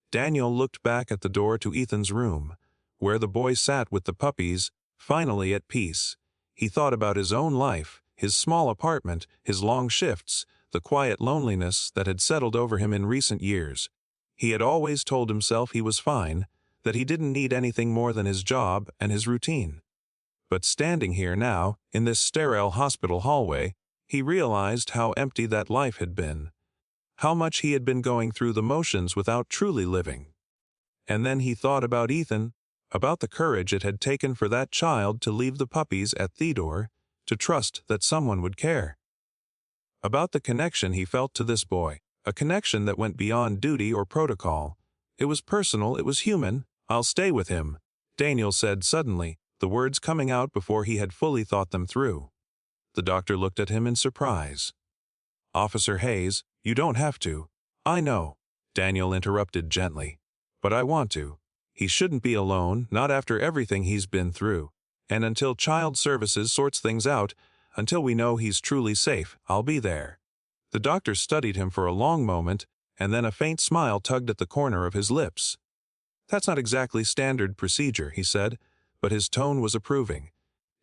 Daniel looked back at the door to Ethan's room, where the boy sat with the puppies, finally at peace. He thought about his own life, his small apartment, his long shifts, the quiet loneliness that had settled over him in recent years. He had always told himself he was fine, that he didn't need anything more than his job and his routine. But standing here now, in this sterile hospital hallway, he realized how empty that life had been, how much he had been going through the motions without truly living. And then he thought about Ethan, about the courage it had taken for that child to leave the puppies at Theodore, to trust that someone would care. About the connection he felt to this boy, a connection that went beyond duty or protocol. It was personal, it was human. "I'll stay with him," Daniel said suddenly, the words coming out before he had fully thought them through. The doctor looked at him in surprise. "Officer Hayes, you don't have to." "I know," Daniel interrupted gently. "But I want to. He shouldn't be alone, not after everything he's been through. And until Child Services sorts things out, until we know he's truly safe, I'll be there." The doctor studied him for a long moment, and then a faint smile tugged at the corner of his lips. "That's not exactly standard procedure," he said, but his tone was approving.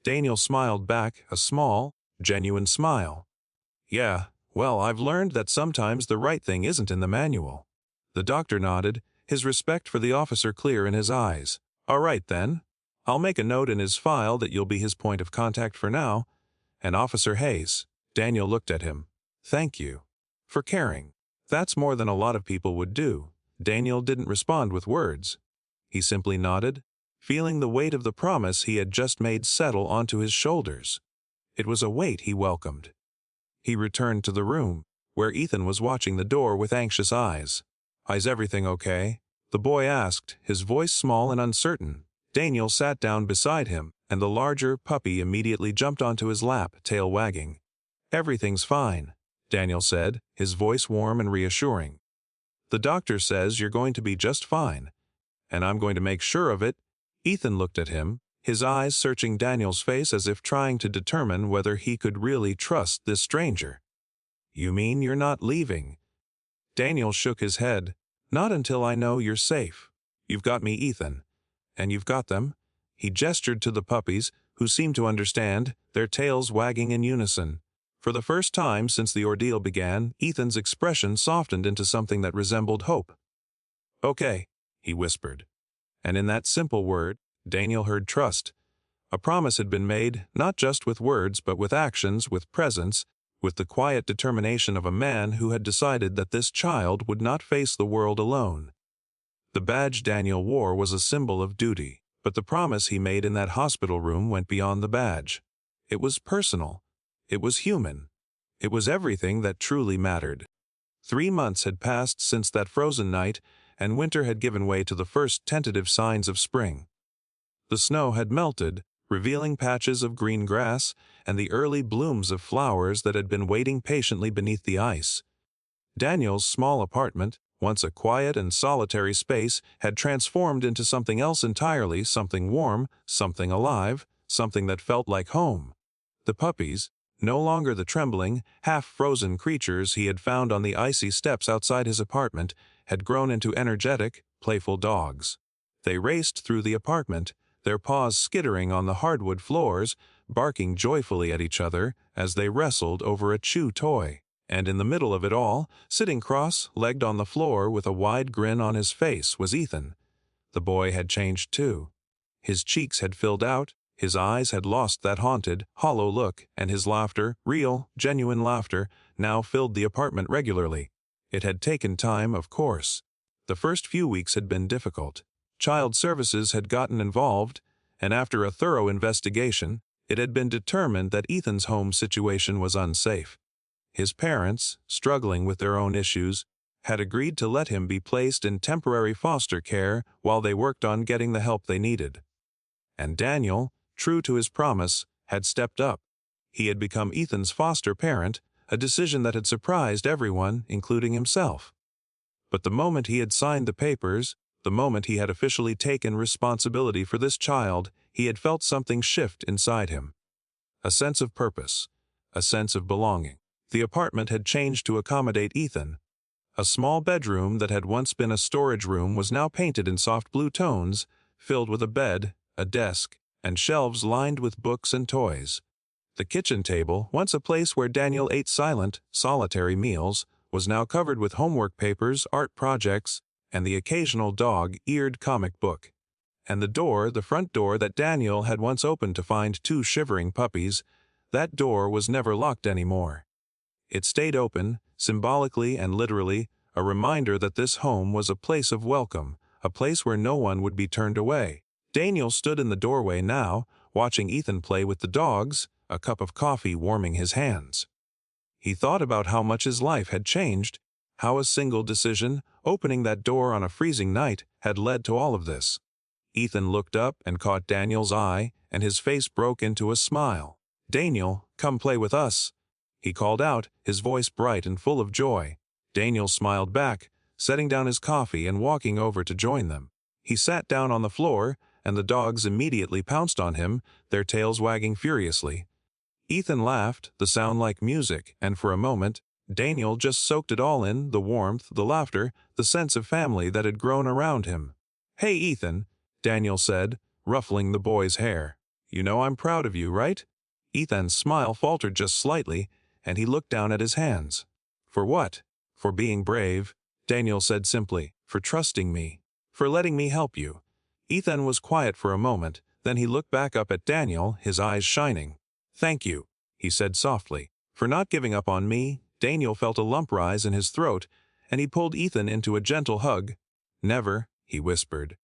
Daniel smiled back, a small, genuine smile. "Yeah, well, I've learned that sometimes the right thing isn't in the manual." The doctor nodded, his respect for the officer clear in his eyes. "All right, then. I'll make a note in his file that you'll be his point of contact for now. And Officer Hayes," Daniel looked at him, "thank you for caring. That's more than a lot of people would do." Daniel didn't respond with words. He simply nodded, feeling the weight of the promise he had just made settle onto his shoulders. It was a weight he welcomed. He returned to the room, where Ethan was watching the door with anxious eyes. "Is everything okay?" the boy asked, his voice small and uncertain. Daniel sat down beside him, and the larger puppy immediately jumped onto his lap, tail wagging. "Everything's fine," Daniel said, his voice warm and reassuring. "The doctor says you're going to be just fine, and I'm going to make sure of it." Ethan looked at him, his eyes searching Daniel's face as if trying to determine whether he could really trust this stranger. "You mean you're not leaving?" Daniel shook his head. "Not until I know you're safe. You've got me, Ethan. And you've got them." He gestured to the puppies, who seemed to understand, their tails wagging in unison. For the first time since the ordeal began, Ethan's expression softened into something that resembled hope. "Okay," he whispered. And in that simple word, Daniel heard trust. A promise had been made, not just with words but with actions, with presence, with the quiet determination of a man who had decided that this child would not face the world alone. The badge Daniel wore was a symbol of duty, but the promise he made in that hospital room went beyond the badge. It was personal. It was human. It was everything that truly mattered. 3 months had passed since that frozen night, and winter had given way to the first tentative signs of spring. The snow had melted, revealing patches of green grass and the early blooms of flowers that had been waiting patiently beneath the ice. Daniel's small apartment, once a quiet and solitary space, had transformed into something else entirely, something warm, something alive, something that felt like home. The puppies, no longer the trembling, half-frozen creatures he had found on the icy steps outside his apartment, had grown into energetic, playful dogs. They raced through the apartment, their paws skittering on the hardwood floors, barking joyfully at each other as they wrestled over a chew toy. And in the middle of it all, sitting cross-legged on the floor with a wide grin on his face, was Ethan. The boy had changed too. His cheeks had filled out, his eyes had lost that haunted, hollow look, and his laughter, real, genuine laughter, now filled the apartment regularly. It had taken time, of course. The first few weeks had been difficult. Child Services had gotten involved, and after a thorough investigation, it had been determined that Ethan's home situation was unsafe. His parents, struggling with their own issues, had agreed to let him be placed in temporary foster care while they worked on getting the help they needed. And Daniel, true to his promise, had stepped up. He had become Ethan's foster parent, a decision that had surprised everyone, including himself. But the moment he had signed the papers, the moment he had officially taken responsibility for this child, he had felt something shift inside him. A sense of purpose, a sense of belonging. The apartment had changed to accommodate Ethan. A small bedroom that had once been a storage room was now painted in soft blue tones, filled with a bed, a desk, and shelves lined with books and toys. The kitchen table, once a place where Daniel ate silent, solitary meals, was now covered with homework papers, art projects, and the occasional dog-eared comic book. And the front door that Daniel had once opened to find 2 shivering puppies, that door was never locked anymore. It stayed open, symbolically and literally, a reminder that this home was a place of welcome, a place where no one would be turned away. Daniel stood in the doorway now, watching Ethan play with the dogs, a cup of coffee warming his hands. He thought about how much his life had changed, how a single decision, opening that door on a freezing night, had led to all of this. Ethan looked up and caught Daniel's eye, and his face broke into a smile. "Daniel, come play with us," he called out, his voice bright and full of joy. Daniel smiled back, setting down his coffee and walking over to join them. He sat down on the floor, and the dogs immediately pounced on him, their tails wagging furiously. Ethan laughed, the sound like music, and for a moment, Daniel just soaked it all in, the warmth, the laughter, the sense of family that had grown around him. "Hey, Ethan," Daniel said, ruffling the boy's hair. "You know I'm proud of you, right?" Ethan's smile faltered just slightly, and he looked down at his hands. "For what?" "For being brave," Daniel said simply. "For trusting me. For letting me help you." Ethan was quiet for a moment, then he looked back up at Daniel, his eyes shining. "Thank you," he said softly. "For not giving up on me." Daniel felt a lump rise in his throat, and he pulled Ethan into a gentle hug. "Never," he whispered.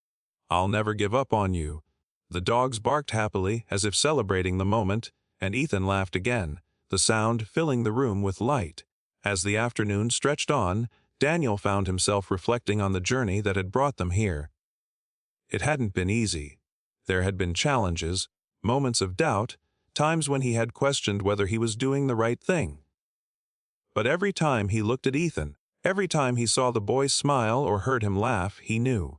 "I'll never give up on you." The dogs barked happily, as if celebrating the moment, and Ethan laughed again, the sound filling the room with light. As the afternoon stretched on, Daniel found himself reflecting on the journey that had brought them here. It hadn't been easy. There had been challenges, moments of doubt, times when he had questioned whether he was doing the right thing. But every time he looked at Ethan, every time he saw the boy smile or heard him laugh, he knew.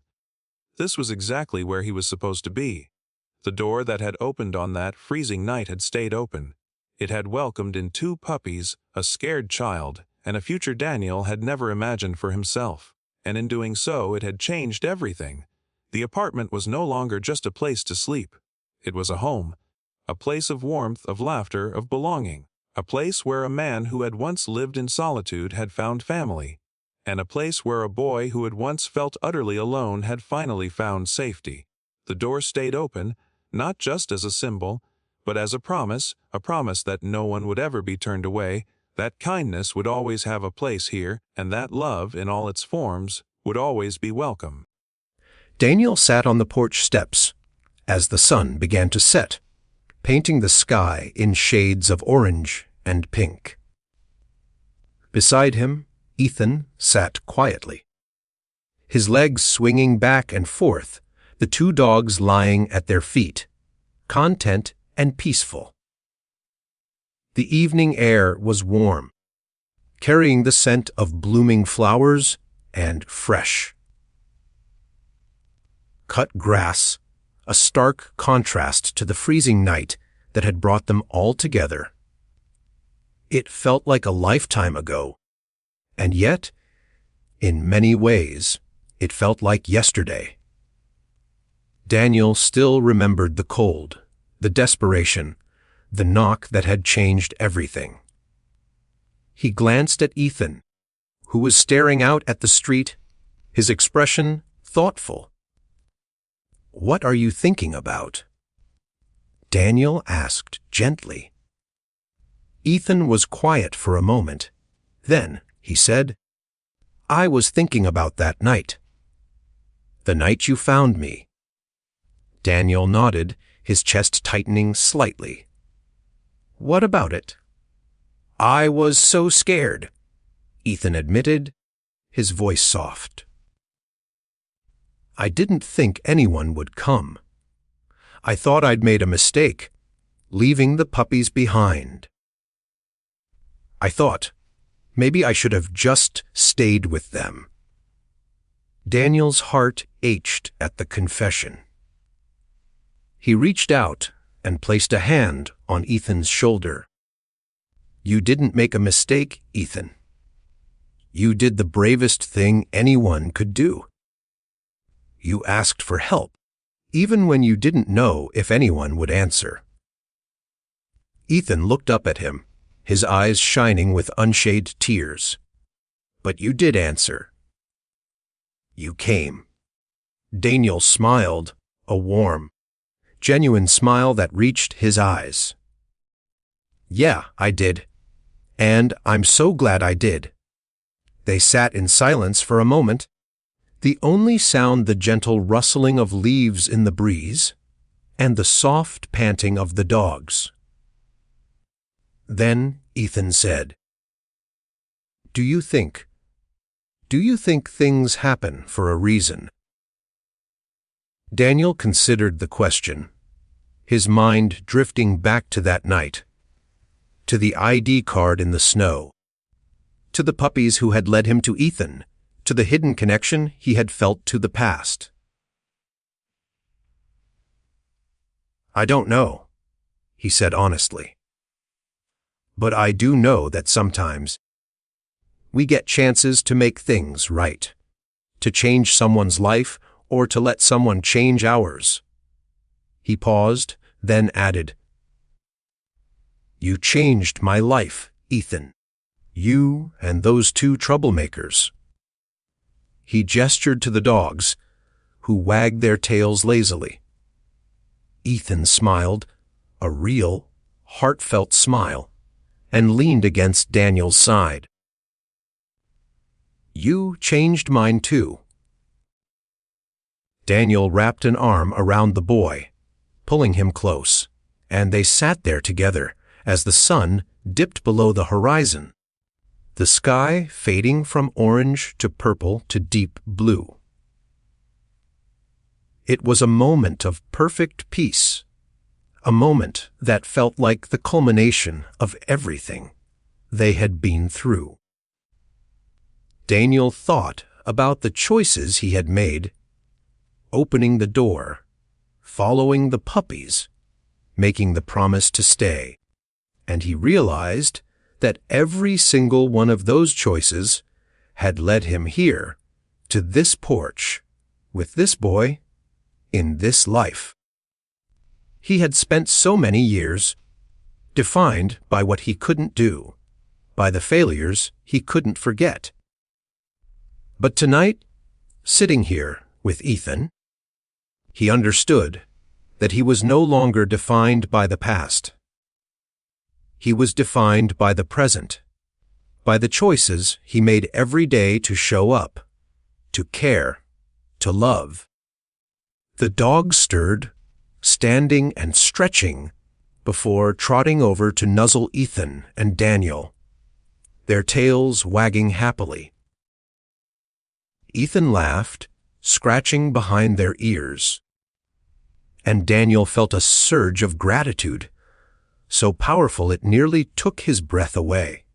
This was exactly where he was supposed to be. The door that had opened on that freezing night had stayed open. It had welcomed in 2 puppies, a scared child, and a future Daniel had never imagined for himself. And in doing so, it had changed everything. The apartment was no longer just a place to sleep. It was a home, a place of warmth, of laughter, of belonging, a place where a man who had once lived in solitude had found family, and a place where a boy who had once felt utterly alone had finally found safety. The door stayed open, not just as a symbol, but as a promise that no one would ever be turned away, that kindness would always have a place here, and that love, in all its forms, would always be welcome. Daniel sat on the porch steps as the sun began to set, painting the sky in shades of orange and pink. Beside him, Ethan sat quietly, his legs swinging back and forth, the 2 dogs lying at their feet, content and peaceful. The evening air was warm, carrying the scent of blooming flowers and fresh cut grass, a stark contrast to the freezing night that had brought them all together. It felt like a lifetime ago, and yet, in many ways, it felt like yesterday. Daniel still remembered the cold, the desperation, the knock that had changed everything. He glanced at Ethan, who was staring out at the street, his expression thoughtful. "What are you thinking about?" Daniel asked gently. Ethan was quiet for a moment. Then he said, "I was thinking about that night. The night you found me." Daniel nodded, his chest tightening slightly. "What about it?" "I was so scared," Ethan admitted, his voice soft. "I didn't think anyone would come. I thought I'd made a mistake, leaving the puppies behind. I thought maybe I should have just stayed with them." Daniel's heart ached at the confession. He reached out and placed a hand on Ethan's shoulder. "You didn't make a mistake, Ethan. You did the bravest thing anyone could do. You asked for help, even when you didn't know if anyone would answer." Ethan looked up at him, his eyes shining with unshaded tears. "But you did answer. You came." Daniel smiled, a warm, genuine smile that reached his eyes. "Yeah, I did. And I'm so glad I did." They sat in silence for a moment, the only sound the gentle rustling of leaves in the breeze and the soft panting of the dogs. Then Ethan said, Do you think things happen for a reason?" Daniel considered the question, his mind drifting back to that night, to the ID card in the snow, to the puppies who had led him to Ethan, to the hidden connection he had felt to the past. "I don't know," he said honestly. "But I do know that sometimes we get chances to make things right, to change someone's life or to let someone change ours. He paused, then added, "You changed my life, Ethan. You and those two troublemakers." He gestured to the dogs, who wagged their tails lazily. Ethan smiled, a real, heartfelt smile, and leaned against Daniel's side. "You changed mine too." Daniel wrapped an arm around the boy, pulling him close, and they sat there together as the sun dipped below the horizon, the sky fading from orange to purple to deep blue. It was a moment of perfect peace, a moment that felt like the culmination of everything they had been through. Daniel thought about the choices he had made, opening the door, following the puppies, making the promise to stay, and he realized that every single one of those choices had led him here, to this porch, with this boy, in this life. He had spent so many years defined by what he couldn't do, by the failures he couldn't forget. But tonight, sitting here with Ethan, he understood that he was no longer defined by the past. He was defined by the present, by the choices he made every day to show up, to care, to love. The dog stirred, standing and stretching, before trotting over to nuzzle Ethan and Daniel, their tails wagging happily. Ethan laughed, scratching behind their ears, and Daniel felt a surge of gratitude, so powerful it nearly took his breath away.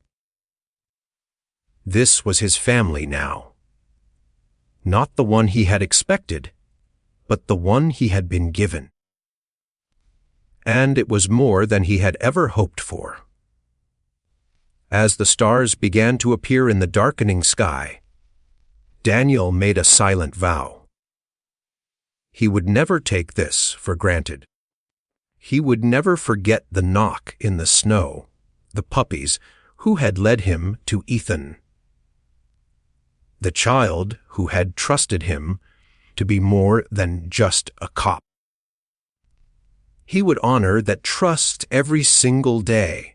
This was his family now. Not the one he had expected, but the one he had been given. And it was more than he had ever hoped for. As the stars began to appear in the darkening sky, Daniel made a silent vow. He would never take this for granted. He would never forget the knock in the snow, the puppies who had led him to Ethan, the child who had trusted him to be more than just a cop. He would honor that trust every single day.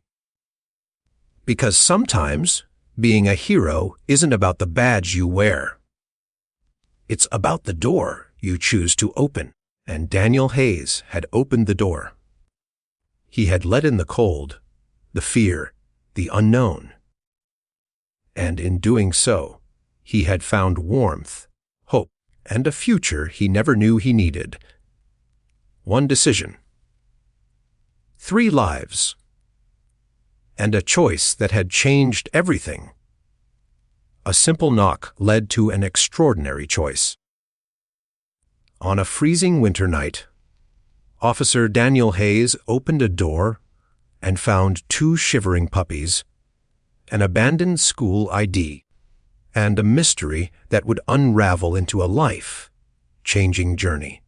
Because sometimes being a hero isn't about the badge you wear. It's about the door you choose to open, and Daniel Hayes had opened the door. He had let in the cold, the fear, the unknown. And in doing so, he had found warmth, hope, and a future he never knew he needed. One decision, 3 lives, and a choice that had changed everything. A simple knock led to an extraordinary choice. On a freezing winter night, Officer Daniel Hayes opened a door and found 2 shivering puppies, an abandoned school ID, and a mystery that would unravel into a life-changing journey.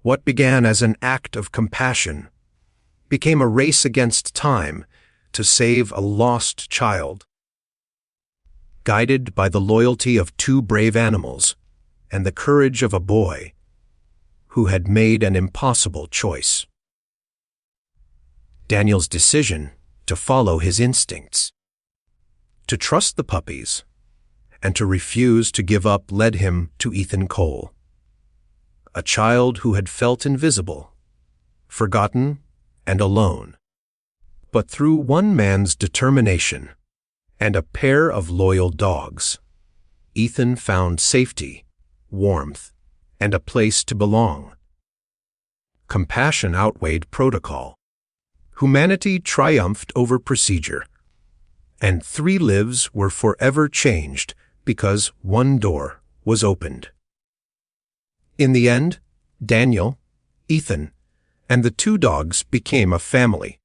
What began as an act of compassion became a race against time to save a lost child. Guided by the loyalty of 2 brave animals and the courage of a boy who had made an impossible choice. Daniel's decision to follow his instincts, to trust the puppies, and to refuse to give up led him to Ethan Cole, a child who had felt invisible, forgotten, and alone. But through one man's determination and a pair of loyal dogs, Ethan found safety, warmth, and a place to belong. Compassion outweighed protocol. Humanity triumphed over procedure, and 3 lives were forever changed because one door was opened. In the end, Daniel, Ethan, and the 2 dogs became a family.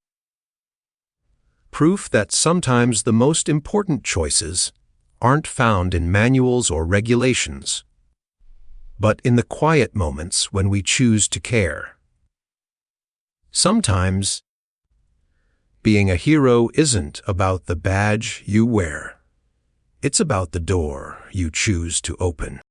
Proof that sometimes the most important choices aren't found in manuals or regulations, but in the quiet moments when we choose to care. Sometimes, being a hero isn't about the badge you wear. It's about the door you choose to open.